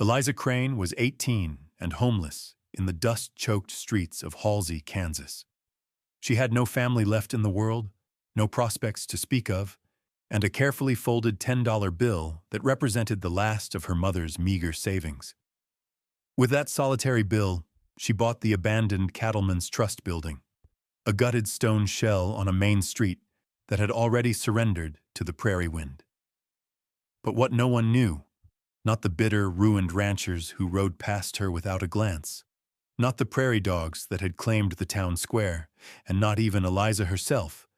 Eliza Crane was 18 and homeless in the dust-choked streets of Halsey, Kansas. She had no family left in the world, no prospects to speak of, and a carefully folded $10 bill that represented the last of her mother's meager savings. With that solitary bill, she bought the abandoned Cattleman's Trust building, a gutted stone shell on a main street that had already surrendered to the prairie wind. But what no one knew, not the bitter, ruined ranchers who rode past her without a glance, not the prairie dogs that had claimed the town square, and not even Eliza herself,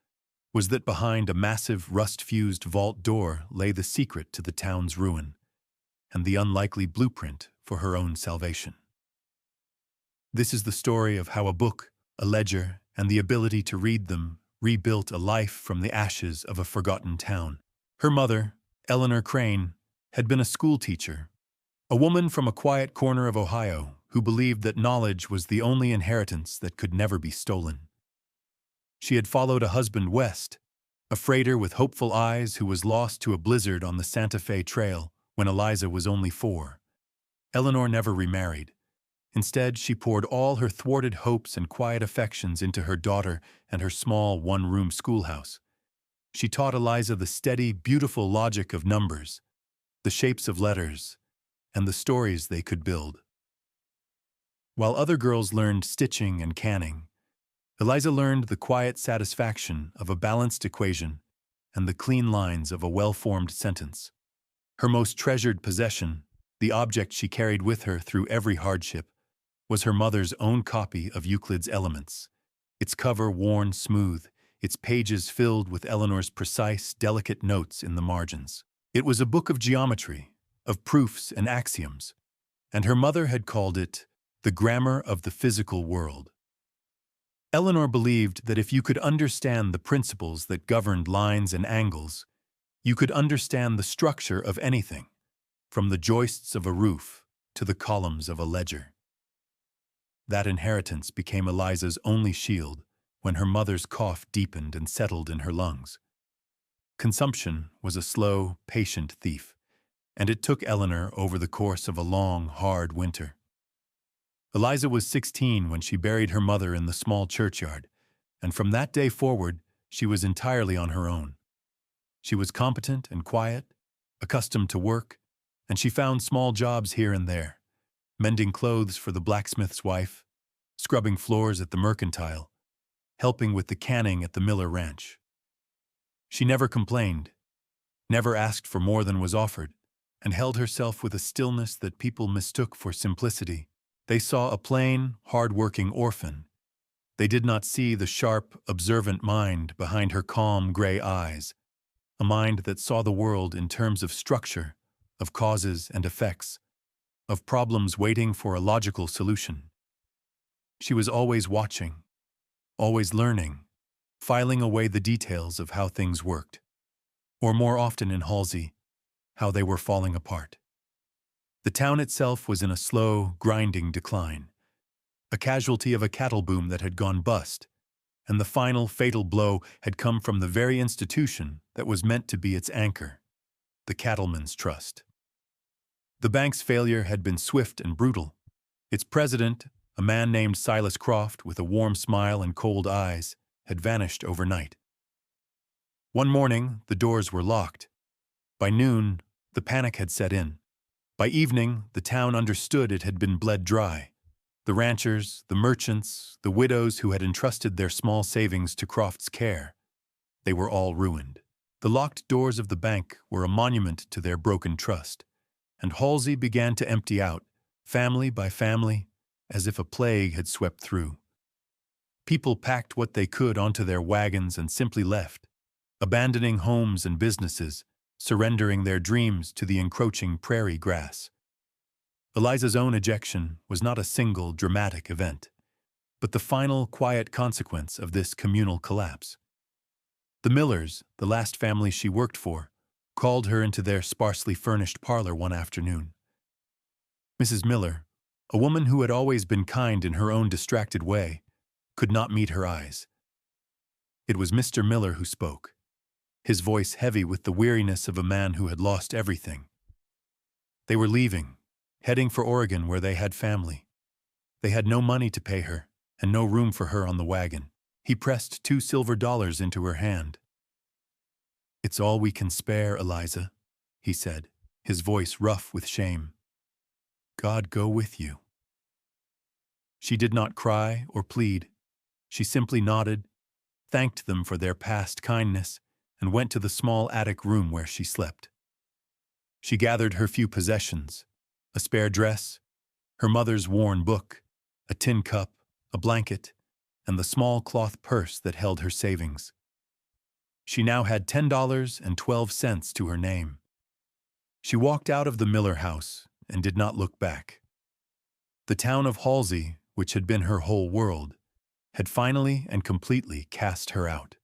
was that behind a massive, rust-fused vault door lay the secret to the town's ruin, and the unlikely blueprint for her own salvation. This is the story of how a book, a ledger, and the ability to read them rebuilt a life from the ashes of a forgotten town. Her mother, Eleanor Crane, had been a schoolteacher, a woman from a quiet corner of Ohio who believed that knowledge was the only inheritance that could never be stolen. She had followed a husband west, a freighter with hopeful eyes who was lost to a blizzard on the Santa Fe Trail when Eliza was only 4. Eleanor never remarried. Instead, she poured all her thwarted hopes and quiet affections into her daughter and her small one-room schoolhouse. She taught Eliza the steady, beautiful logic of numbers, the shapes of letters, and the stories they could build. While other girls learned stitching and canning, Eliza learned the quiet satisfaction of a balanced equation and the clean lines of a well-formed sentence. Her most treasured possession, the object she carried with her through every hardship, was her mother's own copy of Euclid's Elements, its cover worn smooth, its pages filled with Eleanor's precise, delicate notes in the margins. It was a book of geometry, of proofs and axioms, and her mother had called it the grammar of the physical world. Eleanor believed that if you could understand the principles that governed lines and angles, you could understand the structure of anything, from the joists of a roof to the columns of a ledger. That inheritance became Eliza's only shield when her mother's cough deepened and settled in her lungs. Consumption was a slow, patient thief, and it took Eleanor over the course of a long, hard winter. Eliza was 16 when she buried her mother in the small churchyard, and from that day forward, she was entirely on her own. She was competent and quiet, accustomed to work, and she found small jobs here and there, mending clothes for the blacksmith's wife, scrubbing floors at the mercantile, helping with the canning at the Miller Ranch. She never complained, never asked for more than was offered, and held herself with a stillness that people mistook for simplicity. They saw a plain, hard-working orphan. They did not see the sharp, observant mind behind her calm, gray eyes, a mind that saw the world in terms of structure, of causes and effects, of problems waiting for a logical solution. She was always watching, always learning, filing away the details of how things worked, or more often in Halsey, how they were falling apart. The town itself was in a slow, grinding decline, a casualty of a cattle boom that had gone bust, and the final fatal blow had come from the very institution that was meant to be its anchor, the Cattleman's Trust. The bank's failure had been swift and brutal. Its president, a man named Silas Croft with a warm smile and cold eyes, had vanished overnight. One morning, the doors were locked. By noon, the panic had set in. By evening, the town understood it had been bled dry. The ranchers, the merchants, the widows who had entrusted their small savings to Croft's care, they were all ruined. The locked doors of the bank were a monument to their broken trust, and Halsey began to empty out, family by family, as if a plague had swept through. People packed what they could onto their wagons and simply left, abandoning homes and businesses, surrendering their dreams to the encroaching prairie grass. Eliza's own ejection was not a single dramatic event, but the final quiet consequence of this communal collapse. The Millers, the last family she worked for, called her into their sparsely furnished parlor one afternoon. Mrs. Miller, a woman who had always been kind in her own distracted way, could not meet her eyes. It was Mr. Miller who spoke, his voice heavy with the weariness of a man who had lost everything. They were leaving, heading for Oregon where they had family. They had no money to pay her, and no room for her on the wagon. He pressed $2 silver into her hand. "It's all we can spare, Eliza," he said, his voice rough with shame. "God go with you." She did not cry or plead. She simply nodded, thanked them for their past kindness, and went to the small attic room where she slept. She gathered her few possessions: a spare dress, her mother's worn book, a tin cup, a blanket, and the small cloth purse that held her savings. She now had $10.12 to her name. She walked out of the Miller house and did not look back. The town of Halsey, which had been her whole world, had finally and completely cast her out.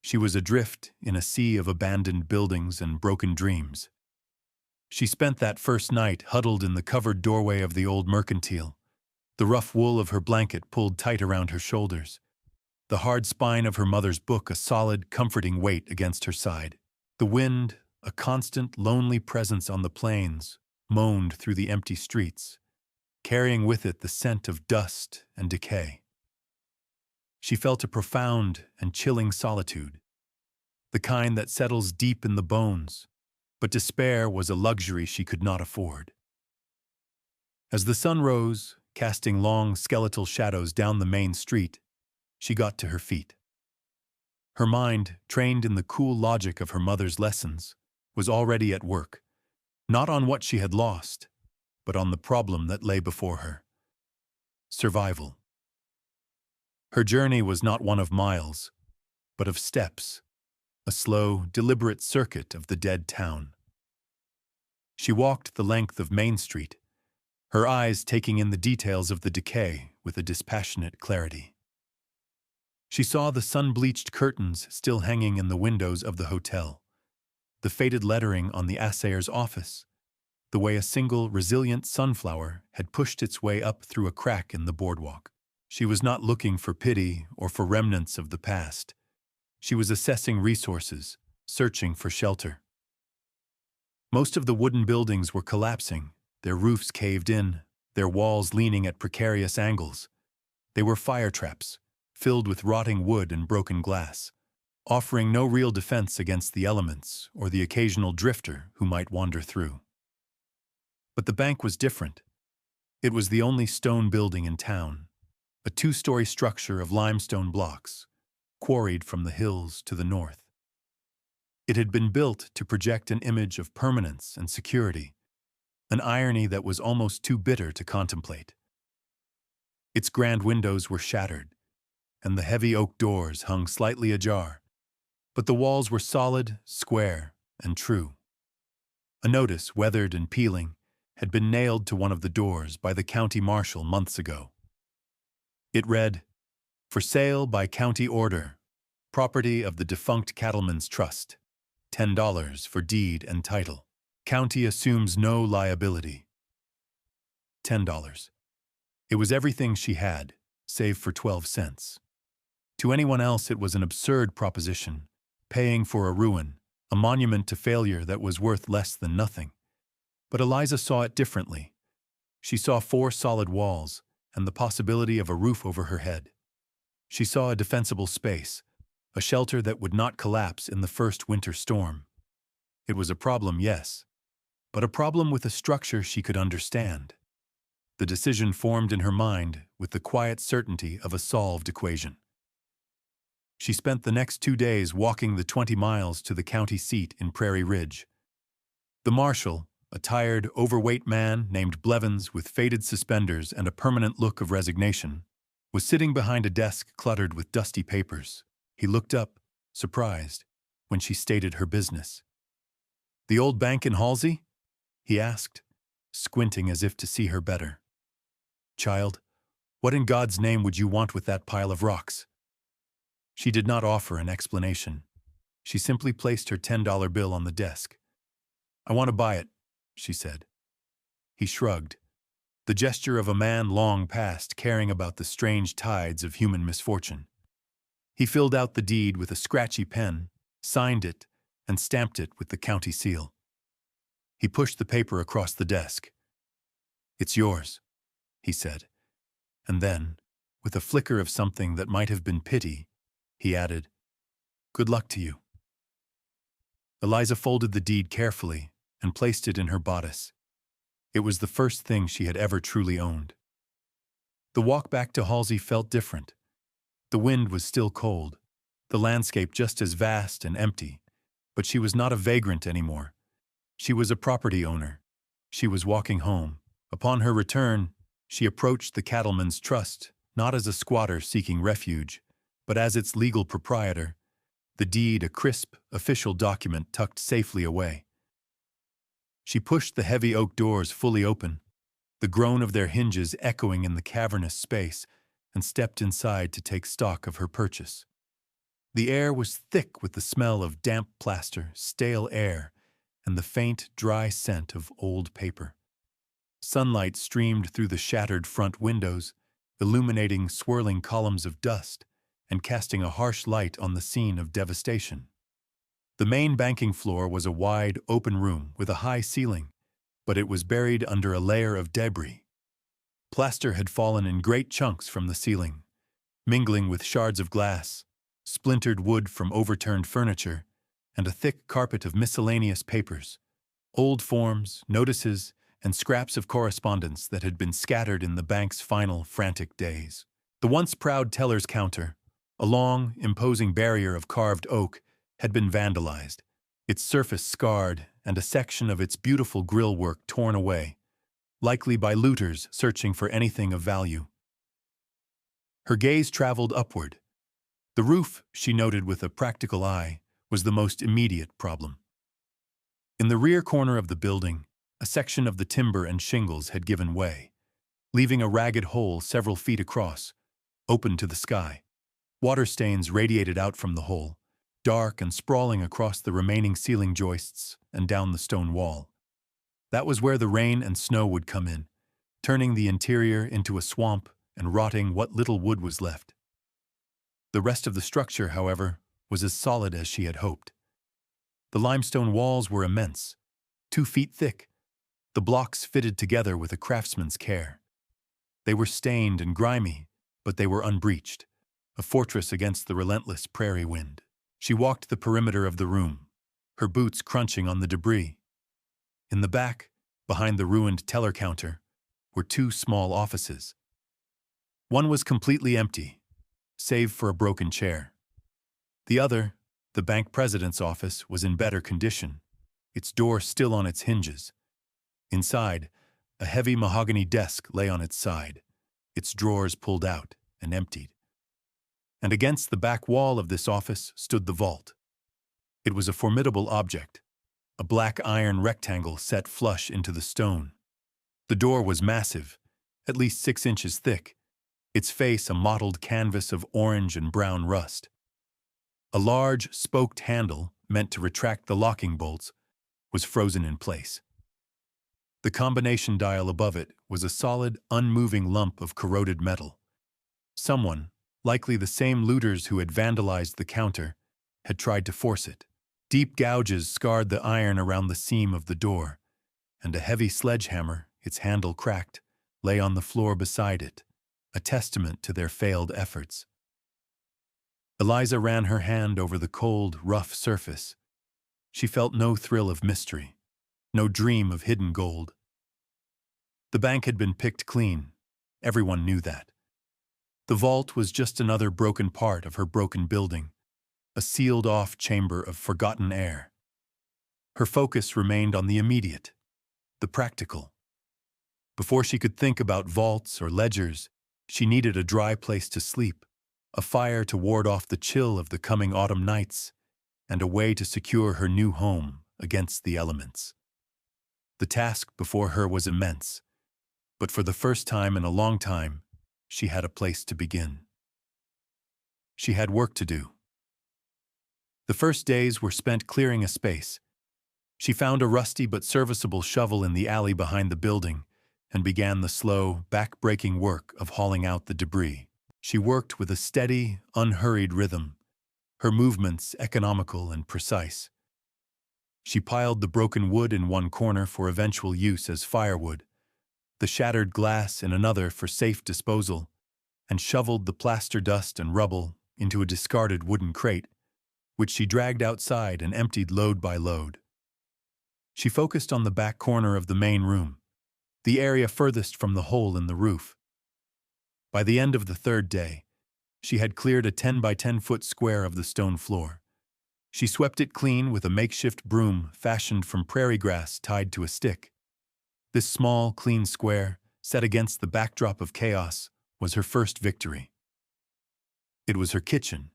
She was adrift in a sea of abandoned buildings and broken dreams. She spent that first night huddled in the covered doorway of the old mercantile, the rough wool of her blanket pulled tight around her shoulders, the hard spine of her mother's book a solid, comforting weight against her side. The wind, a constant, lonely presence on the plains, moaned through the empty streets, carrying with it the scent of dust and decay. She felt a profound and chilling solitude, the kind that settles deep in the bones, but despair was a luxury she could not afford. As the sun rose, casting long skeletal shadows down the main street, she got to her feet. Her mind, trained in the cool logic of her mother's lessons, was already at work, not on what she had lost, but on the problem that lay before her: survival. Her journey was not one of miles, but of steps, a slow, deliberate circuit of the dead town. She walked the length of Main Street, her eyes taking in the details of the decay with a dispassionate clarity. She saw the sun-bleached curtains still hanging in the windows of the hotel, the faded lettering on the assayer's office, the way a single, resilient sunflower had pushed its way up through a crack in the boardwalk. She was not looking for pity or for remnants of the past. She was assessing resources, searching for shelter. Most of the wooden buildings were collapsing, their roofs caved in, their walls leaning at precarious angles. They were fire traps, filled with rotting wood and broken glass, offering no real defense against the elements or the occasional drifter who might wander through. But the bank was different. It was the only stone building in town, a 2-story structure of limestone blocks, quarried from the hills to the north. It had been built to project an image of permanence and security, an irony that was almost too bitter to contemplate. Its grand windows were shattered, and the heavy oak doors hung slightly ajar, but the walls were solid, square, and true. A notice, weathered and peeling, had been nailed to one of the doors by the county marshal months ago. It read, "For sale by county order, property of the defunct Cattlemen's Trust, $10 for deed and title. County assumes no liability." $10. It was everything she had, save for 12 cents. To anyone else it was an absurd proposition, paying for a ruin, a monument to failure that was worth less than nothing. But Eliza saw it differently. She saw 4 solid walls and the possibility of a roof over her head. She saw a defensible space, a shelter that would not collapse in the first winter storm. It was a problem, yes, but a problem with a structure she could understand. The decision formed in her mind with the quiet certainty of a solved equation. She spent the next 2 days walking the 20 miles to the county seat in Prairie Ridge. The marshal, a tired, overweight man named Blevins with faded suspenders and a permanent look of resignation, was sitting behind a desk cluttered with dusty papers. He looked up, surprised, when she stated her business. "The old bank in Halsey?" he asked, squinting as if to see her better. "Child, what in God's name would you want with that pile of rocks?" She did not offer an explanation. She simply placed her $10 bill on the desk. "I want to buy it," she said. He shrugged, the gesture of a man long past caring about the strange tides of human misfortune. He filled out the deed with a scratchy pen, signed it, and stamped it with the county seal. He pushed the paper across the desk. "It's yours," he said. And then, with a flicker of something that might have been pity, he added, "Good luck to you." Eliza folded the deed carefully and placed it in her bodice. It was the first thing she had ever truly owned. The walk back to Halsey felt different. The wind was still cold, the landscape just as vast and empty, but she was not a vagrant anymore. She was a property owner. She was walking home. Upon her return, she approached the Cattleman's Trust, not as a squatter seeking refuge, but as its legal proprietor, the deed a crisp, official document tucked safely away. She pushed the heavy oak doors fully open, the groan of their hinges echoing in the cavernous space, and stepped inside to take stock of her purchase. The air was thick with the smell of damp plaster, stale air, and the faint, dry scent of old paper. Sunlight streamed through the shattered front windows, illuminating swirling columns of dust and casting a harsh light on the scene of devastation. The main banking floor was a wide, open room with a high ceiling, but it was buried under a layer of debris. Plaster had fallen in great chunks from the ceiling, mingling with shards of glass, splintered wood from overturned furniture, and a thick carpet of miscellaneous papers, old forms, notices, and scraps of correspondence that had been scattered in the bank's final, frantic days. The once proud teller's counter, a long, imposing barrier of carved oak, had been vandalized, its surface scarred and a section of its beautiful grillwork torn away, likely by looters searching for anything of value. Her gaze traveled upward. The roof, she noted with a practical eye, was the most immediate problem. In the rear corner of the building, a section of the timber and shingles had given way, leaving a ragged hole several feet across, open to the sky. Water stains radiated out from the hole, dark and sprawling across the remaining ceiling joists and down the stone wall. That was where the rain and snow would come in, turning the interior into a swamp and rotting what little wood was left. The rest of the structure, however, was as solid as she had hoped. The limestone walls were immense, 2 feet thick, the blocks fitted together with a craftsman's care. They were stained and grimy, but they were unbreached, a fortress against the relentless prairie wind. She walked the perimeter of the room, her boots crunching on the debris. In the back, behind the ruined teller counter, were 2 small offices. One was completely empty, save for a broken chair. The other, the bank president's office, was in better condition, its door still on its hinges. Inside, a heavy mahogany desk lay on its side, its drawers pulled out and emptied. And against the back wall of this office stood the vault. It was a formidable object, a black iron rectangle set flush into the stone. The door was massive, at least 6 inches thick, its face a mottled canvas of orange and brown rust. A large, spoked handle, meant to retract the locking bolts, was frozen in place. The combination dial above it was a solid, unmoving lump of corroded metal. Someone, likely the same looters who had vandalized the counter, had tried to force it. Deep gouges scarred the iron around the seam of the door, and a heavy sledgehammer, its handle cracked, lay on the floor beside it, a testament to their failed efforts. Eliza ran her hand over the cold, rough surface. She felt no thrill of mystery, no dream of hidden gold. The bank had been picked clean. Everyone knew that. The vault was just another broken part of her broken building, a sealed-off chamber of forgotten air. Her focus remained on the immediate, the practical. Before she could think about vaults or ledgers, she needed a dry place to sleep, a fire to ward off the chill of the coming autumn nights, and a way to secure her new home against the elements. The task before her was immense, but for the first time in a long time, she had a place to begin. She had work to do. The first days were spent clearing a space. She found a rusty but serviceable shovel in the alley behind the building and began the slow, back-breaking work of hauling out the debris. She worked with a steady, unhurried rhythm, her movements economical and precise. She piled the broken wood in one corner for eventual use as firewood, the shattered glass in another for safe disposal, and shoveled the plaster dust and rubble into a discarded wooden crate, which she dragged outside and emptied load by load. She focused on the back corner of the main room, the area furthest from the hole in the roof. By the end of the third day, she had cleared a 10 by 10-foot square of the stone floor. She swept it clean with a makeshift broom fashioned from prairie grass tied to a stick. This small, clean square, set against the backdrop of chaos, was her first victory. It was her kitchen,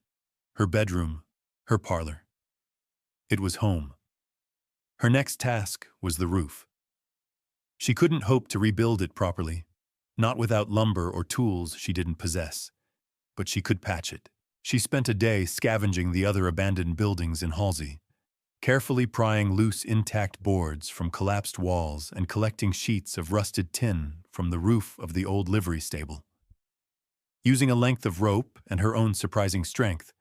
her bedroom, her parlor. It was home. Her next task was the roof. She couldn't hope to rebuild it properly, not without lumber or tools she didn't possess, but she could patch it. She spent a day scavenging the other abandoned buildings in Halsey, carefully prying loose intact boards from collapsed walls and collecting sheets of rusted tin from the roof of the old livery stable. Using a length of rope and her own surprising strength,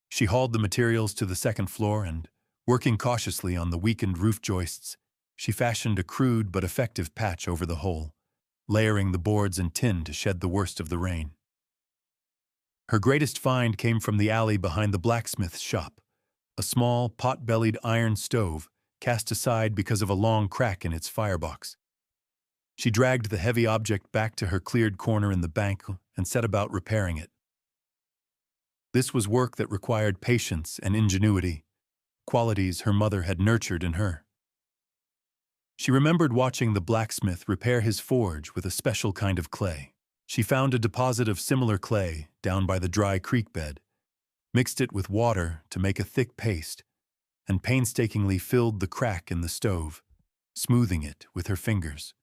she hauled the materials to the second floor and, working cautiously on the weakened roof joists, she fashioned a crude but effective patch over the hole, layering the boards and tin to shed the worst of the rain. Her greatest find came from the alley behind the blacksmith's shop, a small, pot-bellied iron stove cast aside because of a long crack in its firebox. She dragged the heavy object back to her cleared corner in the bank and set about repairing it. This was work that required patience and ingenuity, qualities her mother had nurtured in her. She remembered watching the blacksmith repair his forge with a special kind of clay. She found a deposit of similar clay down by the dry creek bed, mixed it with water to make a thick paste, and painstakingly filled the crack in the stove, smoothing it with her fingers.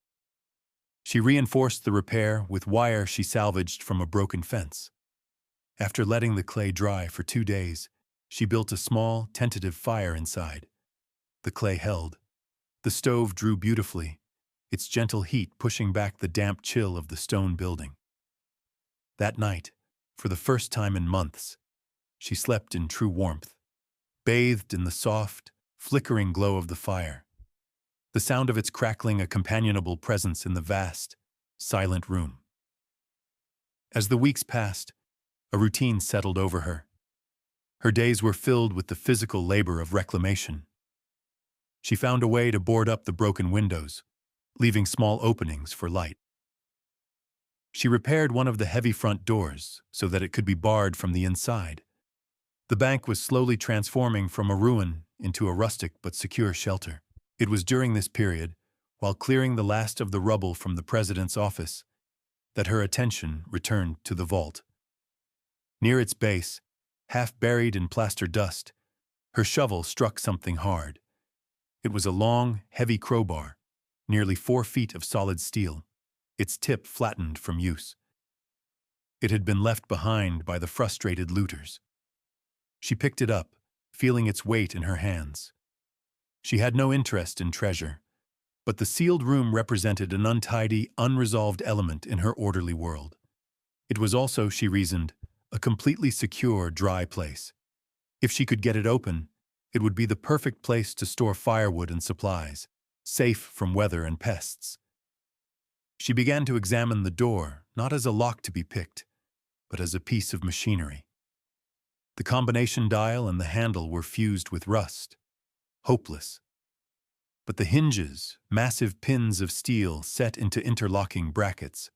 She reinforced the repair with wire she salvaged from a broken fence. After letting the clay dry for 2 days, she built a small, tentative fire inside. The clay held. The stove drew beautifully, its gentle heat pushing back the damp chill of the stone building. That night, for the first time in months, she slept in true warmth, bathed in the soft, flickering glow of the fire, the sound of its crackling a companionable presence in the vast, silent room. As the weeks passed, a routine settled over her. Her days were filled with the physical labor of reclamation. She found a way to board up the broken windows, leaving small openings for light. She repaired one of the heavy front doors so that it could be barred from the inside. The bank was slowly transforming from a ruin into a rustic but secure shelter. It was during this period, while clearing the last of the rubble from the president's office, that her attention returned to the vault. Near its base, half buried in plaster dust, her shovel struck something hard. It was a long, heavy crowbar, nearly 4 feet of solid steel, its tip flattened from use. It had been left behind by the frustrated looters. She picked it up, feeling its weight in her hands. She had no interest in treasure, but the sealed room represented an untidy, unresolved element in her orderly world. It was also, she reasoned, a completely secure, dry place. If she could get it open, it would be the perfect place to store firewood and supplies, safe from weather and pests. She began to examine the door, not as a lock to be picked, but as a piece of machinery. The combination dial and the handle were fused with rust, hopeless. But the hinges, massive pins of steel set into interlocking brackets,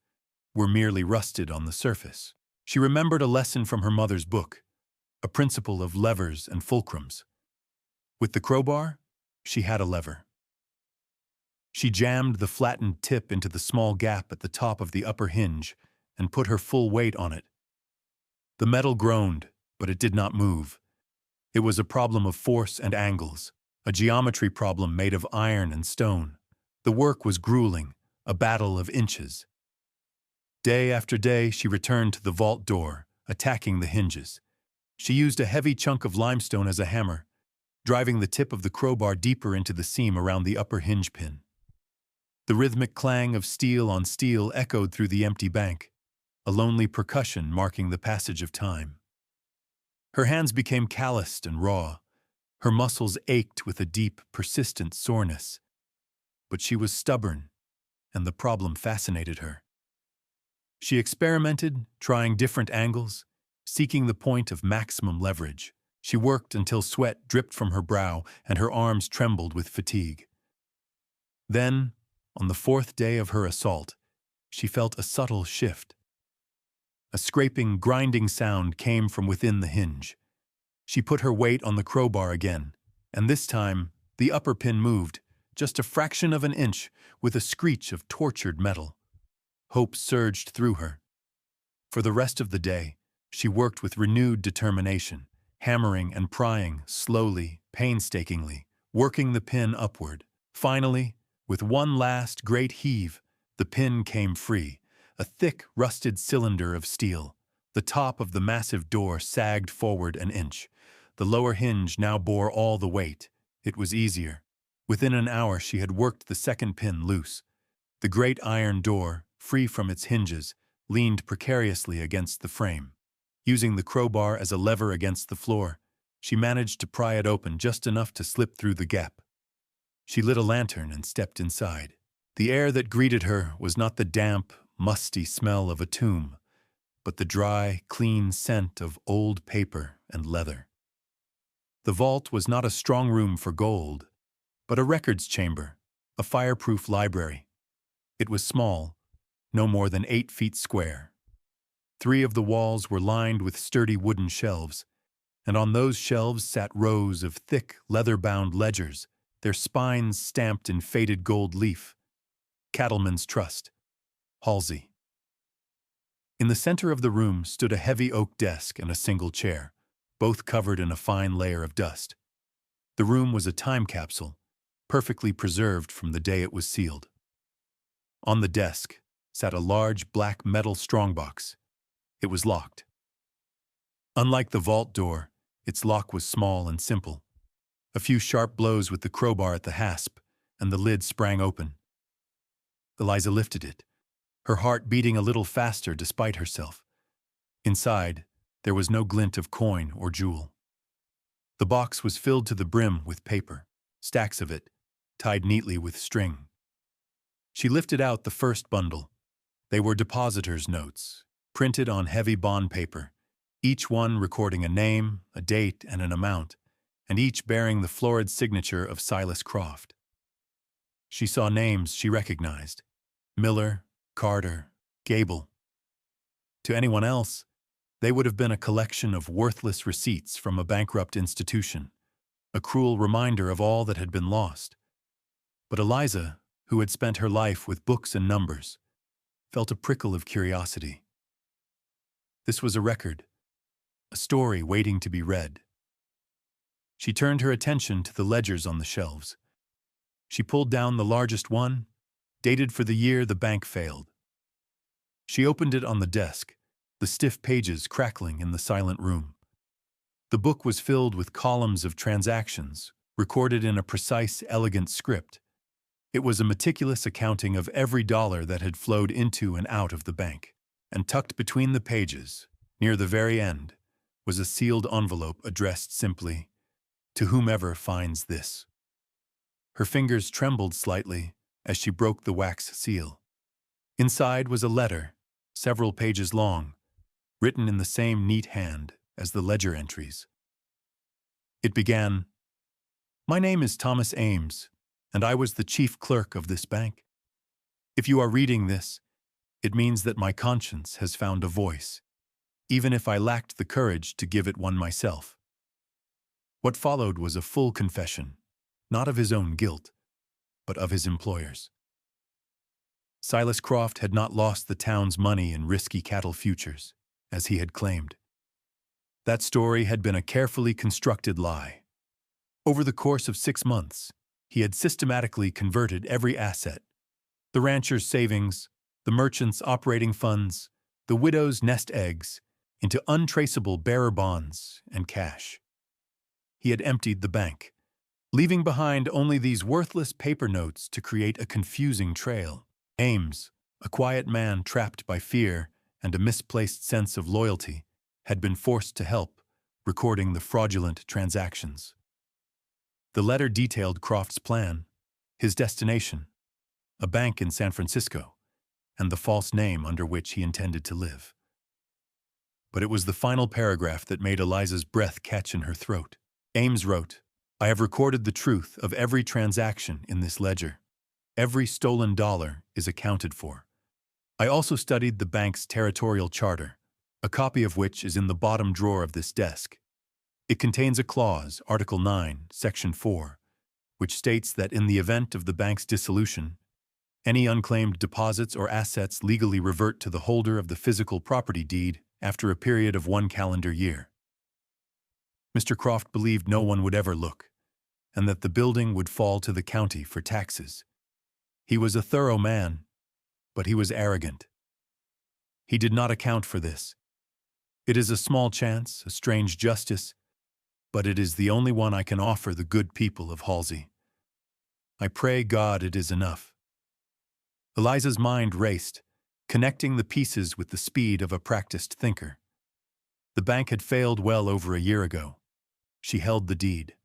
were merely rusted on the surface. She remembered a lesson from her mother's book, a principle of levers and fulcrums. With the crowbar, she had a lever. She jammed the flattened tip into the small gap at the top of the upper hinge and put her full weight on it. The metal groaned, but it did not move. It was a problem of force and angles, a geometry problem made of iron and stone. The work was grueling, a battle of inches. Day after day, she returned to the vault door, attacking the hinges. She used a heavy chunk of limestone as a hammer, driving the tip of the crowbar deeper into the seam around the upper hinge pin. The rhythmic clang of steel on steel echoed through the empty bank, a lonely percussion marking the passage of time. Her hands became calloused and raw. Her muscles ached with a deep, persistent soreness. But she was stubborn, and the problem fascinated her. She experimented, trying different angles, seeking the point of maximum leverage. She worked until sweat dripped from her brow and her arms trembled with fatigue. Then, on the fourth day of her assault, she felt a subtle shift. A scraping, grinding sound came from within the hinge. She put her weight on the crowbar again, and this time, the upper pin moved, just a fraction of an inch, with a screech of tortured metal. Hope surged through her. For the rest of the day, she worked with renewed determination, hammering and prying, slowly, painstakingly, working the pin upward. Finally, with one last great heave, the pin came free, a thick, rusted cylinder of steel. The top of the massive door sagged forward an inch. The lower hinge now bore all the weight. It was easier. Within an hour she had worked the second pin loose. The great iron door, free from its hinges, leaned precariously against the frame. Using the crowbar as a lever against the floor, she managed to pry it open just enough to slip through the gap. She lit a lantern and stepped inside. The air that greeted her was not the damp, musty smell of a tomb, but the dry, clean scent of old paper and leather. The vault was not a strong room for gold, but a records chamber, a fireproof library. It was small, no more than 8 feet square. 3 of the walls were lined with sturdy wooden shelves, and on those shelves sat rows of thick, leather-bound ledgers, their spines stamped in faded gold leaf. Cattleman's Trust, Halsey. In the center of the room stood a heavy oak desk and a single chair, both covered in a fine layer of dust. The room was a time capsule, perfectly preserved from the day it was sealed. On the desk sat a large black metal strongbox. It was locked. Unlike the vault door, its lock was small and simple. A few sharp blows with the crowbar at the hasp, and the lid sprang open. Eliza lifted it, her heart beating a little faster despite herself. Inside, there was no glint of coin or jewel. The box was filled to the brim with paper, stacks of it, tied neatly with string. She lifted out the first bundle. They were depositors' notes, printed on heavy bond paper, each one recording a name, a date, and an amount, and each bearing the florid signature of Silas Croft. She saw names she recognized: Miller, Carter, Gable. To anyone else, they would have been a collection of worthless receipts from a bankrupt institution, a cruel reminder of all that had been lost. But Eliza, who had spent her life with books and numbers, felt a prickle of curiosity. This was a record, a story waiting to be read. She turned her attention to the ledgers on the shelves. She pulled down the largest one, dated for the year the bank failed. She opened it on the desk, the stiff pages crackling in the silent room. The book was filled with columns of transactions, recorded in a precise, elegant script. It was a meticulous accounting of every dollar that had flowed into and out of the bank. And tucked between the pages, near the very end, was a sealed envelope addressed simply, "To whomever finds this." Her fingers trembled slightly as she broke the wax seal. Inside was a letter, several pages long, written in the same neat hand as the ledger entries. It began, "My name is Thomas Ames, and I was the chief clerk of this bank. If you are reading this, it means that my conscience has found a voice, even if I lacked the courage to give it one myself." What followed was a full confession, not of his own guilt, but of his employer's. Silas Croft had not lost the town's money in risky cattle futures, as he had claimed. That story had been a carefully constructed lie. Over the course of 6 months, he had systematically converted every asset: the rancher's savings, the merchant's operating funds, the widow's nest eggs, into untraceable bearer bonds and cash. He had emptied the bank, leaving behind only these worthless paper notes to create a confusing trail. Ames, a quiet man trapped by fear and a misplaced sense of loyalty, had been forced to help, recording the fraudulent transactions. The letter detailed Croft's plan, his destination, a bank in San Francisco, and the false name under which he intended to live. But it was the final paragraph that made Eliza's breath catch in her throat. Ames wrote, "I have recorded the truth of every transaction in this ledger. Every stolen dollar is accounted for. I also studied the bank's territorial charter, a copy of which is in the bottom drawer of this desk. It contains a clause, Article 9, Section 4, which states that in the event of the bank's dissolution, any unclaimed deposits or assets legally revert to the holder of the physical property deed after a period of 1 calendar year." Mr. Croft believed no one would ever look, and that the building would fall to the county for taxes. He was a thorough man, but he was arrogant. He did not account for this. It is a small chance, a strange justice, but it is the only one I can offer the good people of Halsey. I pray God it is enough. Eliza's mind raced, connecting the pieces with the speed of a practiced thinker. The bank had failed well over a year ago. She held the deed.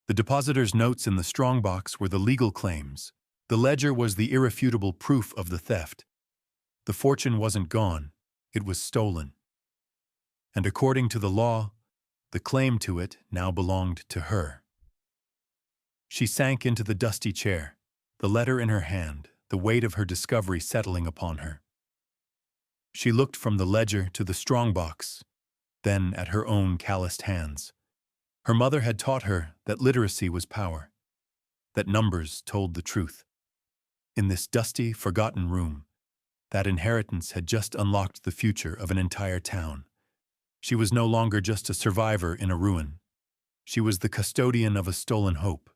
The depositor's notes in the strongbox were the legal claims. The ledger was the irrefutable proof of the theft. The fortune wasn't gone, it was stolen. And according to the law, the claim to it now belonged to her. She sank into the dusty chair, the letter in her hand, the weight of her discovery settling upon her. She looked from the ledger to the strongbox, then at her own calloused hands. Her mother had taught her that literacy was power, that numbers told the truth. In this dusty, forgotten room, that inheritance had just unlocked the future of an entire town. She was no longer just a survivor in a ruin. She was the custodian of a stolen hope,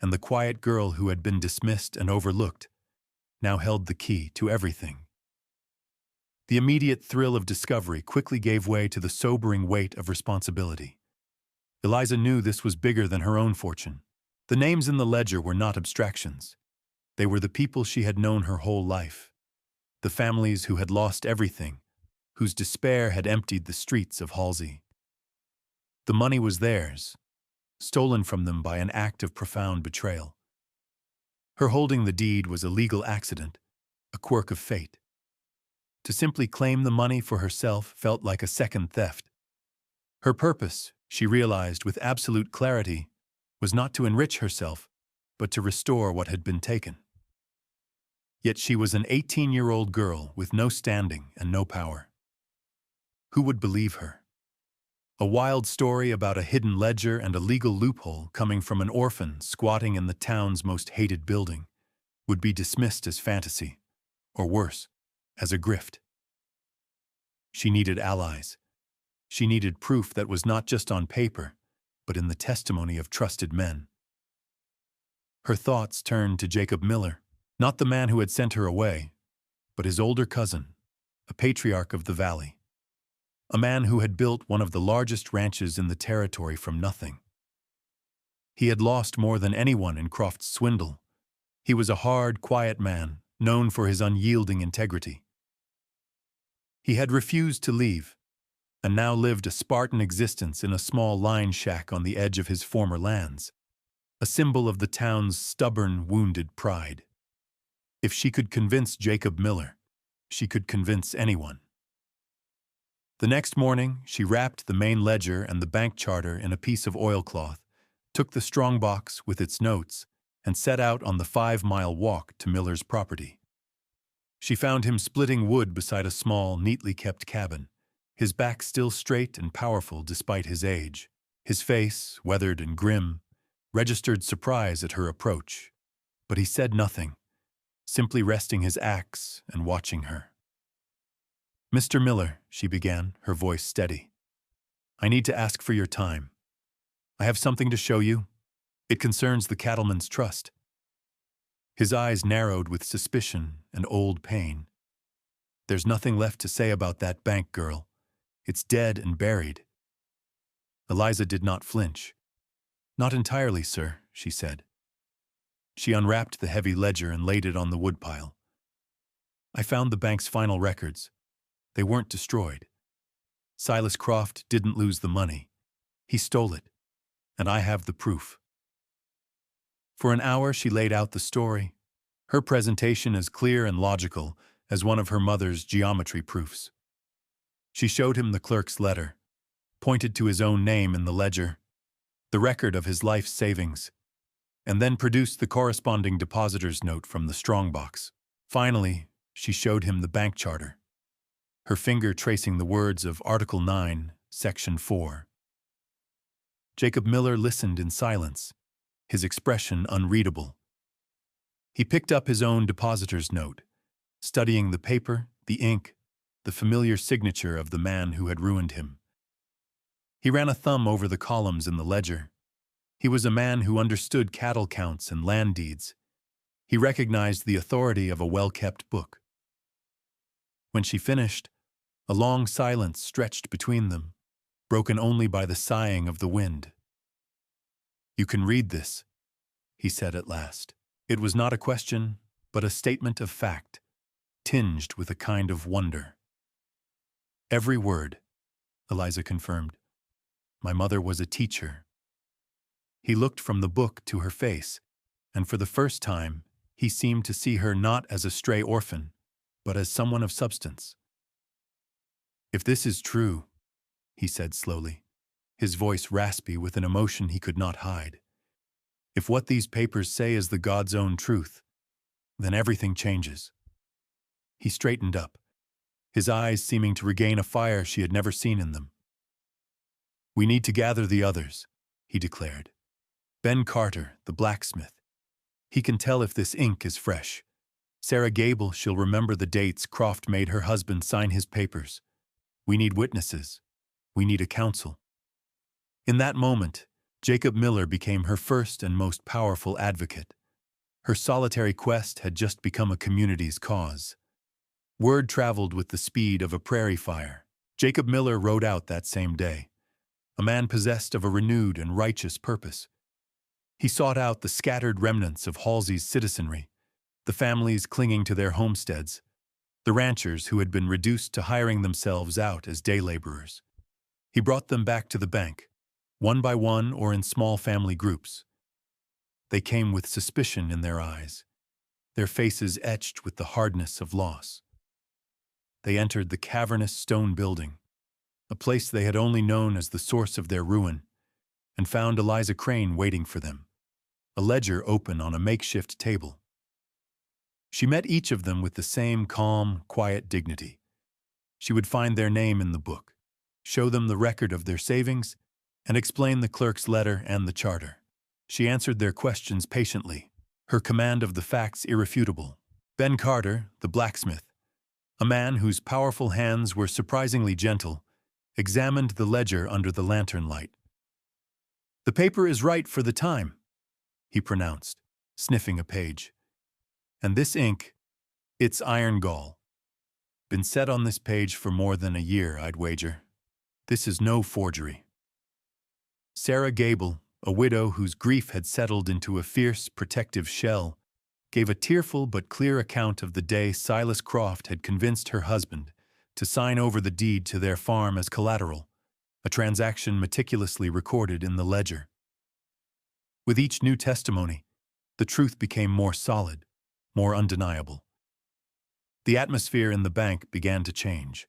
and the quiet girl who had been dismissed and overlooked now held the key to everything. The immediate thrill of discovery quickly gave way to the sobering weight of responsibility. Eliza knew this was bigger than her own fortune. The names in the ledger were not abstractions. They were the people she had known her whole life, the families who had lost everything, whose despair had emptied the streets of Halsey. The money was theirs, stolen from them by an act of profound betrayal. Her holding the deed was a legal accident, a quirk of fate. To simply claim the money for herself felt like a second theft. Her purpose, she realized with absolute clarity, was not to enrich herself, but to restore what had been taken. Yet she was an 18-year-old girl with no standing and no power. Who would believe her? A wild story about a hidden ledger and a legal loophole coming from an orphan squatting in the town's most hated building would be dismissed as fantasy, or worse, as a grift. She needed allies. She needed proof that was not just on paper, but in the testimony of trusted men. Her thoughts turned to Jacob Miller, not the man who had sent her away, but his older cousin, a patriarch of the valley. A man who had built one of the largest ranches in the territory from nothing. He had lost more than anyone in Croft's swindle. He was a hard, quiet man, known for his unyielding integrity. He had refused to leave, and now lived a Spartan existence in a small line shack on the edge of his former lands, a symbol of the town's stubborn, wounded pride. If she could convince Jacob Miller, she could convince anyone. The next morning, she wrapped the main ledger and the bank charter in a piece of oilcloth, took the strongbox with its notes, and set out on the 5-mile walk to Miller's property. She found him splitting wood beside a small, neatly kept cabin, his back still straight and powerful despite his age. His face, weathered and grim, registered surprise at her approach, but he said nothing, simply resting his axe and watching her. "Mr. Miller," she began, her voice steady, "I need to ask for your time. I have something to show you. It concerns the cattleman's trust." His eyes narrowed with suspicion and old pain. "There's nothing left to say about that bank, girl. It's dead and buried." Eliza did not flinch. "Not entirely, sir," she said. She unwrapped the heavy ledger and laid it on the woodpile. "I found the bank's final records. They weren't destroyed. Silas Croft didn't lose the money. He stole it, and I have the proof." For an hour she laid out the story, her presentation as clear and logical as one of her mother's geometry proofs. She showed him the clerk's letter, pointed to his own name in the ledger, the record of his life's savings, and then produced the corresponding depositor's note from the strongbox. Finally, she showed him the bank charter, her finger tracing the words of Article 9, Section 4. Jacob Miller listened in silence, his expression unreadable. He picked up his own depositor's note, studying the paper, the ink, the familiar signature of the man who had ruined him. He ran a thumb over the columns in the ledger. He was a man who understood cattle counts and land deeds. He recognized the authority of a well-kept book. When she finished, a long silence stretched between them, broken only by the sighing of the wind. "You can read this," he said at last. It was not a question, but a statement of fact, tinged with a kind of wonder. "Every word," Eliza confirmed. "My mother was a teacher." He looked from the book to her face, and for the first time, he seemed to see her not as a stray orphan, but as someone of substance. "If this is true," he said slowly, his voice raspy with an emotion he could not hide, "if what these papers say is the God's own truth, then everything changes." He straightened up, his eyes seeming to regain a fire she had never seen in them. "We need to gather the others," he declared. "Ben Carter, the blacksmith. He can tell if this ink is fresh. Sarah Gable, she'll remember the dates Croft made her husband sign his papers. We need witnesses. We need a council." In that moment, Jacob Miller became her first and most powerful advocate. Her solitary quest had just become a community's cause. Word traveled with the speed of a prairie fire. Jacob Miller rode out that same day, a man possessed of a renewed and righteous purpose. He sought out the scattered remnants of Halsey's citizenry, the families clinging to their homesteads, the ranchers who had been reduced to hiring themselves out as day laborers. He brought them back to the bank, one by one or in small family groups. They came with suspicion in their eyes, their faces etched with the hardness of loss. They entered the cavernous stone building, a place they had only known as the source of their ruin, and found Eliza Crane waiting for them, a ledger open on a makeshift table. She met each of them with the same calm, quiet dignity. She would find their name in the book, show them the record of their savings, and explain the clerk's letter and the charter. She answered their questions patiently, her command of the facts irrefutable. Ben Carter, the blacksmith, a man whose powerful hands were surprisingly gentle, examined the ledger under the lantern light. "The paper is right for the time," he pronounced, sniffing a page. "And this ink, it's iron gall. Been set on this page for more than a year, I'd wager. This is no forgery." Sarah Gable, a widow whose grief had settled into a fierce, protective shell, gave a tearful but clear account of the day Silas Croft had convinced her husband to sign over the deed to their farm as collateral, a transaction meticulously recorded in the ledger. With each new testimony, the truth became more solid, more undeniable. The atmosphere in the bank began to change.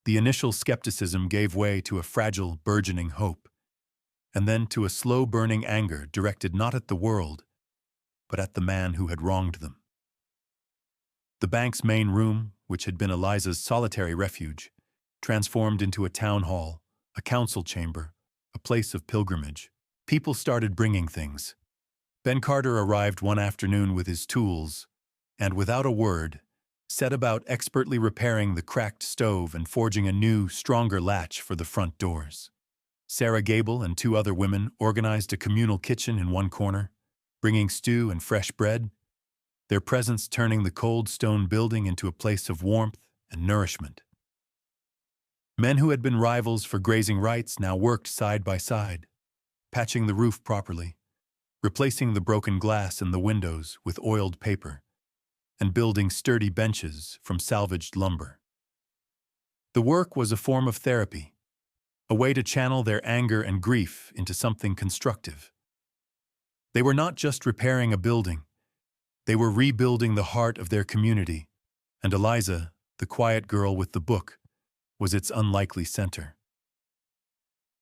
The initial skepticism gave way to a fragile, burgeoning hope, and then to a slow-burning anger directed not at the world, but at the man who had wronged them. The bank's main room, which had been Eliza's solitary refuge, transformed into a town hall, a council chamber, a place of pilgrimage. People started bringing things. Ben Carter arrived one afternoon with his tools, and without a word, set about expertly repairing the cracked stove and forging a new, stronger latch for the front doors. Sarah Gable and two other women organized a communal kitchen in one corner, bringing stew and fresh bread, their presence turning the cold stone building into a place of warmth and nourishment. Men who had been rivals for grazing rights now worked side by side, patching the roof properly, replacing the broken glass in the windows with oiled paper, and building sturdy benches from salvaged lumber. The work was a form of therapy, a way to channel their anger and grief into something constructive. They were not just repairing a building, They were rebuilding the heart of their community, and Eliza, the quiet girl with the book, was its unlikely center.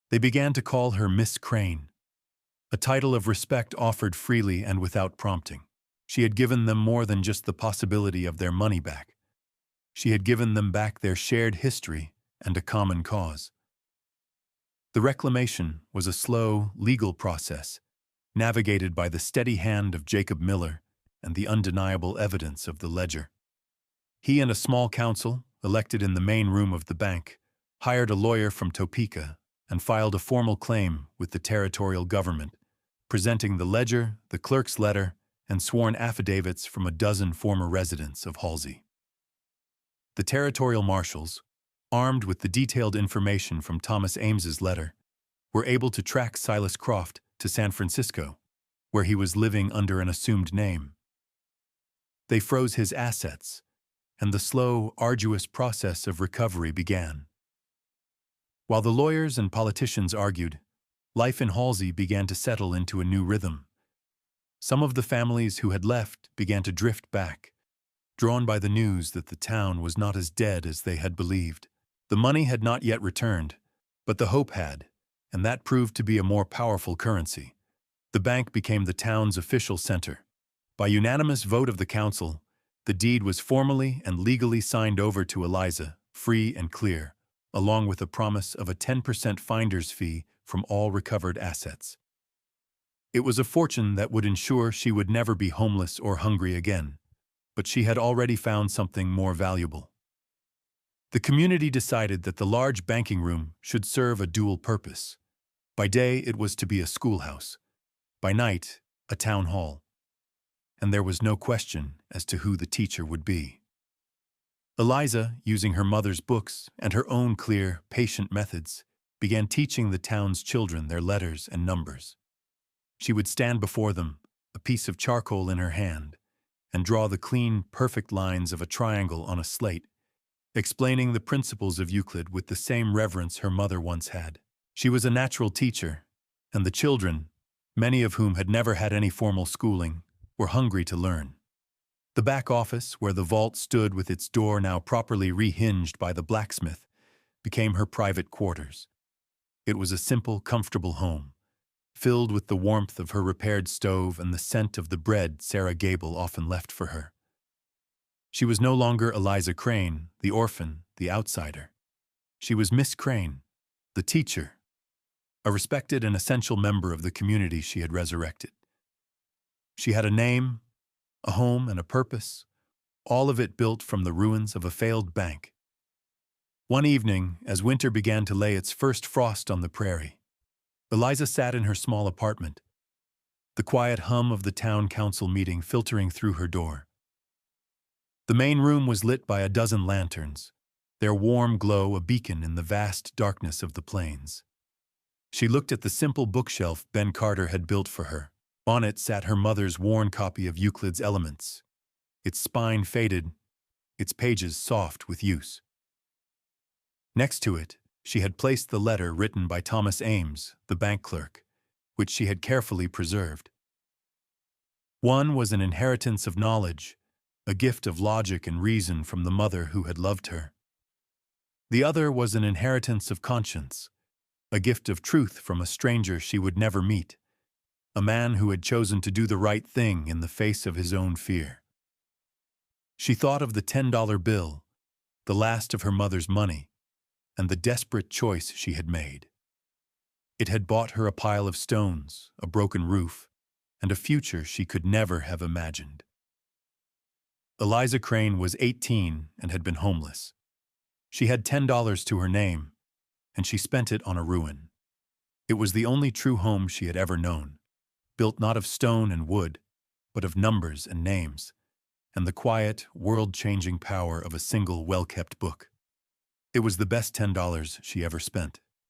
They began to call her Miss Crane, a title of respect offered freely and without prompting. She had given them more than just the possibility of their money back. She had given them back their shared history and a common cause. The reclamation was a slow, legal process, navigated by the steady hand of Jacob Miller and the undeniable evidence of the ledger. He and a small council, elected in the main room of the bank, hired a lawyer from Topeka and filed a formal claim with the territorial government, presenting the ledger, the clerk's letter, and sworn affidavits from a dozen former residents of Halsey. The territorial marshals, armed with the detailed information from Thomas Ames's letter, were able to track Silas Croft to San Francisco, where he was living under an assumed name. They froze his assets, and the slow, arduous process of recovery began. While the lawyers and politicians argued, life in Halsey began to settle into a new rhythm. Some of the families who had left began to drift back, drawn by the news that the town was not as dead as they had believed. The money had not yet returned, but the hope had, and that proved to be a more powerful currency. The bank became the town's official center. By unanimous vote of the council, the deed was formally and legally signed over to Eliza, free and clear, along with a promise of a 10% finder's fee from all recovered assets. It was a fortune that would ensure she would never be homeless or hungry again, but she had already found something more valuable. The community decided that the large banking room should serve a dual purpose. By day, it was to be a schoolhouse. By night, a town hall. And there was no question as to who the teacher would be. Eliza, using her mother's books and her own clear, patient methods, began teaching the town's children their letters and numbers. She would stand before them, a piece of charcoal in her hand, and draw the clean, perfect lines of a triangle on a slate, explaining the principles of Euclid with the same reverence her mother once had. She was a natural teacher, and the children, many of whom had never had any formal schooling, were hungry to learn. The back office, where the vault stood with its door now properly rehinged by the blacksmith, became her private quarters. It was a simple, comfortable home, filled with the warmth of her repaired stove and the scent of the bread Sarah Gable often left for her. She was no longer Eliza Crane, the orphan, the outsider. She was Miss Crane, the teacher, a respected and essential member of the community she had resurrected. She had a name, a home, and a purpose, all of it built from the ruins of a failed bank. One evening, as winter began to lay its first frost on the prairie, Eliza sat in her small apartment, the quiet hum of the town council meeting filtering through her door. The main room was lit by a dozen lanterns, their warm glow a beacon in the vast darkness of the plains. She looked at the simple bookshelf Ben Carter had built for her. On it sat her mother's worn copy of Euclid's Elements, its spine faded, its pages soft with use. Next to it, she had placed the letter written by Thomas Ames, the bank clerk, which she had carefully preserved. One was an inheritance of knowledge, a gift of logic and reason from the mother who had loved her. The other was an inheritance of conscience, a gift of truth from a stranger she would never meet, a man who had chosen to do the right thing in the face of his own fear. She thought of the $10 bill, the last of her mother's money, and the desperate choice she had made. It had bought her a pile of stones, a broken roof, and a future she could never have imagined. Eliza Crane was 18 and had been homeless. She had $10 to her name, and she spent it on a ruin. It was the only true home she had ever known, built not of stone and wood, but of numbers and names, and the quiet, world-changing power of a single well-kept book. It was the best $10 she ever spent.